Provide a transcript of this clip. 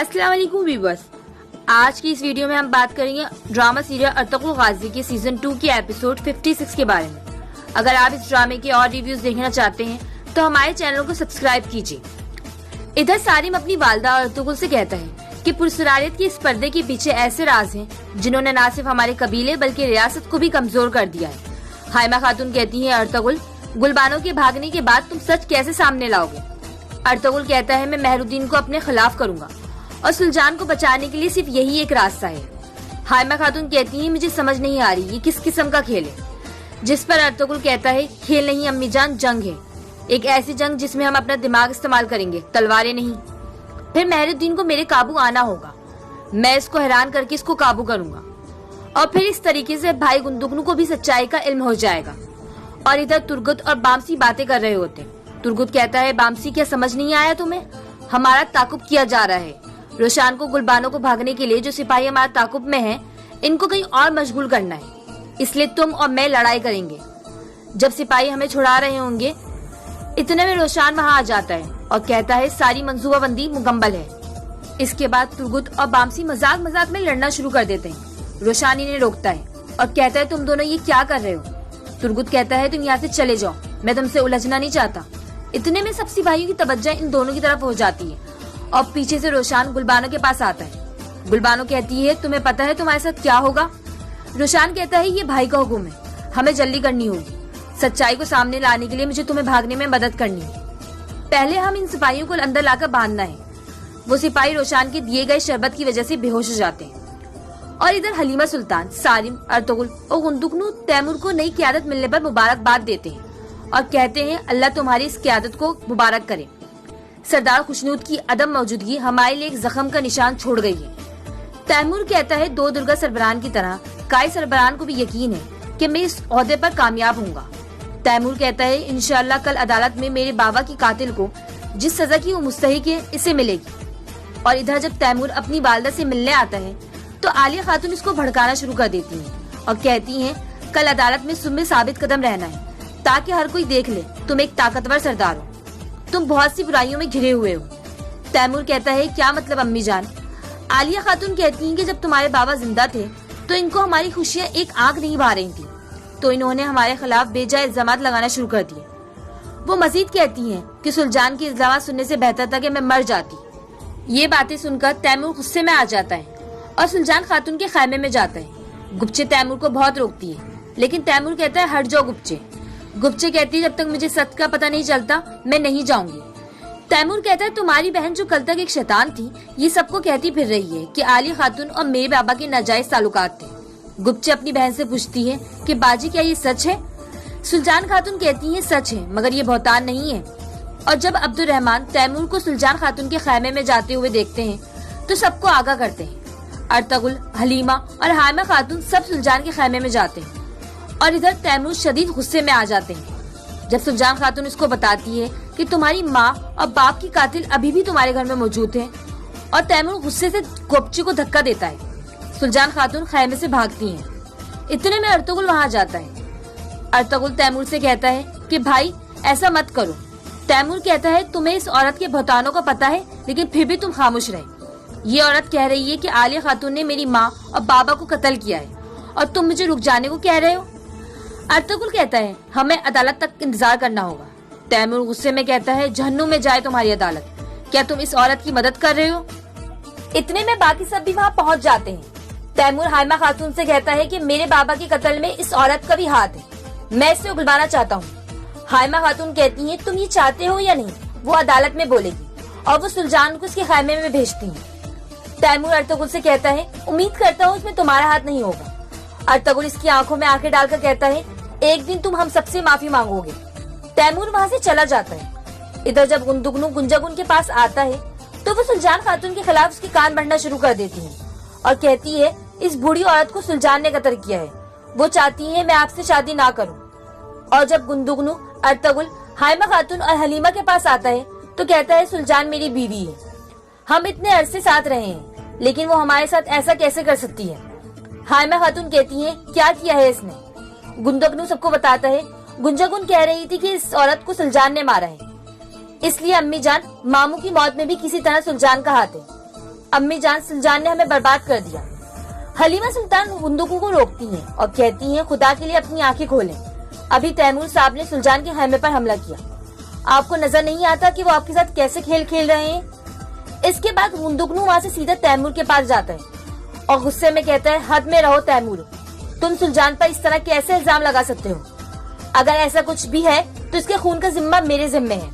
अस्सलाम वालेकुम व्यूअर्स, आज की इस वीडियो में हम बात करेंगे ड्रामा सीरियल अर्तुगरुल गाजी के सीजन 2 के एपिसोड 56 के बारे में। अगर आप इस ड्रामे के और रिव्यूज देखना चाहते हैं तो हमारे चैनल को सब्सक्राइब कीजिए। इधर सारिम अपनी वालदा अर्तुगरुल से कहता है कि पुरसरारियत के इस पर्दे के पीछे ऐसे राज हैं जिन्होंने न सिर्फ हमारे कबीले बल्कि रियासत को भी कमजोर कर दिया है। हाइमा खातून कहती है, अर्तुगरुल, गुलबानो के भागने के बाद तुम सच कैसे सामने लाओगे? अर्तुगरुल कहता है, मैं मेहरुद्दीन को अपने खिलाफ करूंगा और सुल्तान को बचाने के लिए सिर्फ यही एक रास्ता है। हाइमा खातून कहती है, मुझे समझ नहीं आ रही ये किस किस्म का खेल है। जिस पर अर्तुगरुल कहता है, खेल नहीं अम्मी जान, जंग है, एक ऐसी जंग जिसमें हम अपना दिमाग इस्तेमाल करेंगे, तलवारें नहीं। फिर मेहरुद्दीन को मेरे काबू आना होगा, मैं इसको हैरान करके इसको काबू करूंगा और फिर इस तरीके से भाई गुंदुगनू को भी सच्चाई का इल्म हो जाएगा। और इधर तुर्गुत और बामसी बातें कर रहे होते। तुर्गुत कहता है, बामसी क्या समझ नहीं आया तुम्हें? हमारा ताकुब किया जा रहा है। रोशान को गुलबानो को भागने के लिए जो सिपाही हमारे ताकुब में हैं, इनको कहीं और मशगूल करना है, इसलिए तुम और मैं लड़ाई करेंगे। जब सिपाही हमें छुड़ा रहे होंगे, इतने में रोशान वहाँ आ जाता है और कहता है, सारी मंसूबाबंदी मुकम्मल है। इसके बाद तुर्गुत और बामसी मजाक मजाक में लड़ना शुरू कर देते हैं। रोशान इन्हें रोकता है और कहता है, तुम दोनों ये क्या कर रहे हो? तुर्गुत कहता है, तुम यहाँ से चले जाओ, मैं तुमसे उलझना नहीं चाहता। इतने में सब सिपाहियों की तवज्जो इन दोनों की तरफ हो जाती है और पीछे से रोशान गुलबानो के पास आता है। गुलबानो कहती है, तुम्हें पता है तुम्हारे साथ क्या होगा? रोशान कहता है, ये भाई का हुक्म है, हमें जल्दी करनी होगी। सच्चाई को सामने लाने के लिए मुझे तुम्हें भागने में मदद करनी है। पहले हम इन सिपाहियों को अंदर लाकर बांधना है। वो सिपाही रोशान के दिए गए शरबत की वजह से बेहोश हो जाते हैं। और इधर हलीमा सुल्तान, सारिम, अर्तुगरुल और गुंदुगनू तैमूर को नई क़यादत मिलने पर मुबारकबाद देते हैं और कहते हैं, अल्लाह तुम्हारी इस क़यादत को मुबारक करे। सरदार खुशनूद की अदम मौजूदगी हमारे लिए एक जख्म का निशान छोड़ गई है। तैमूर कहता है, दो दुर्गा सरबरान की तरह काई सरबरान को भी यकीन है कि मैं इस ओहदे पर कामयाब हूँगा। तैमूर कहता है, इंशाअल्लाह कल अदालत में मेरे बाबा की कातिल को जिस सजा की वो मुस्तहिक है, इसे मिलेगी। और इधर जब तैमूर अपनी वालदा से मिलने आता है तो आलिया खातून इसको भड़काना शुरू कर देती है और कहती है, कल अदालत में सुबह साबित कदम रहना है ताकि हर कोई देख ले तुम एक ताकतवर सरदार हो, तुम बहुत सी बुराइयों में घिरे हुए हो। तैमूर कहता है, क्या मतलब अम्मी जान? आलिया खातून कहती हैं कि जब तुम्हारे बाबा जिंदा थे तो इनको हमारी खुशियाँ एक आंख नहीं भा रही थी, तो इन्होंने हमारे खिलाफ बेजा इल्जामात लगाना शुरू कर दिए। वो मजीद कहती हैं कि सुल्तान की इल्जामात सुनने से बेहतर था कि मैं मर जाती। ये बातें सुनकर तैमूर गुस्से में आ जाता है और सुल्तान खातून के खैमे में जाता है। गुप्चे तैमूर को बहुत रोकती है, लेकिन तैमूर कहता है, हट जाओ गुप्चे। गुप्चे कहती है, जब तक मुझे सच का पता नहीं चलता मैं नहीं जाऊंगी। तैमूर कहता है, तुम्हारी बहन जो कल तक एक शैतान थी, ये सबको कहती फिर रही है कि आली खातून और मेरे बाबा के नाजायज ताल्लुकात थे। गुप्चे अपनी बहन से पूछती है कि बाजी क्या ये सच है? सुल्तान खातून कहती है, सच है, मगर ये बहतान नहीं है। और जब अब्दुल रहमान तैमूर को सुल्तान खातून के खैमे में जाते हुए देखते हैं तो सबको आगाह करते हैं। अर्तुगरुल, हलीमा और हाइमा खातून सब सुल्तान के खैमे में जाते हैं और इधर तैमूर शदीद गुस्से में आ जाते हैं। जब सुल्तान खातून इसको बताती है कि तुम्हारी माँ और बाप की कातिल अभी भी तुम्हारे घर में मौजूद है, और तैमूर गुस्से से गुप्चे को धक्का देता है। सुल्तान खातून खैमे से भागती हैं। इतने में अर्तुगरुल वहाँ जाता है। अर्तुगरुल तैमूर से कहता है कि भाई ऐसा मत करो। तैमूर कहता है, तुम्हें इस औरत के बहतानों का पता है, लेकिन फिर भी तुम खामोश रहे। ये औरत कह रही है कि आलिया खातून ने मेरी माँ और बाबा को कत्ल किया है और तुम मुझे रुक जाने को कह रहे हो। अर्तुगरुल कहता है, हमें अदालत तक इंतजार करना होगा। तैमूर गुस्से में कहता है, जहन्नुम में जाए तुम्हारी अदालत, क्या तुम इस औरत की मदद कर रहे हो? इतने में बाकी सब भी वहाँ पहुँच जाते हैं। तैमूर हाइमा खातून से कहता है कि मेरे बाबा के कत्ल में इस औरत का भी हाथ है, मैं इसे उगलवाना चाहता हूँ। हाइमा खातून कहती है, तुम ये चाहते हो या नहीं, वो अदालत में बोलेगी, और वो सुल्तान को उसके खैमे में भेजती है। तैमूर अर्तुगरुल से कहता है, उम्मीद करता हूँ इसमें तुम्हारा हाथ नहीं होगा। अर्तुगरुल इसकी आंखों में आंखें डालकर कहता है, एक दिन तुम हम सबसे माफी मांगोगे। तैमूर वहाँ से चला जाता है। इधर जब गुंदुगनू गुंजागुन के पास आता है तो वो सुल्तान खातून के खिलाफ उसके कान भरना शुरू कर देती है और कहती है, इस बूढ़ी औरत को सुल्तान ने कत्ल किया है, वो चाहती है मैं आपसे शादी ना करूं। और जब गुंदुगनू अर्तुगरुल, हाइमा खातून और हलीमा के पास आता है तो कहता है, सुल्तान मेरी बीवी है, हम इतने अरसे साथ रहे हैं, लेकिन वो हमारे साथ ऐसा कैसे कर सकती है? हाइमा खातून कहती है, क्या किया है इसने? गुंदुगनू सबको बताता है, गुंजागुन कह रही थी कि इस औरत को सुल्तान ने मारा है, इसलिए अम्मी जान, मामू की मौत में भी किसी तरह सुल्तान का हाथ है। امی جان سلجان نے ہمیں برباد کر دیا۔ حلیمہ سلطان بندوقوں کو روکتی ہیں اور کہتی ہیں خدا کے لیے اپنی آنکھیں کھولیں، ابھی تیمور صاحب نے سلجان کے خیمے پر حملہ کیا، آپ کو نظر نہیں آتا کہ وہ آپ کے ساتھ کیسے کھیل کھیل رہے ہیں؟ اس کے بعد بندوقنو وہاں سے سیدھا تیمور کے پاس جاتا ہے اور غصے میں کہتا ہے حد میں رہو تیمور، تم سلجان پر اس طرح کیسے الزام لگا سکتے ہو؟ اگر ایسا کچھ بھی ہے تو اس کے خون کا ذمہ میرے ذمے ہے۔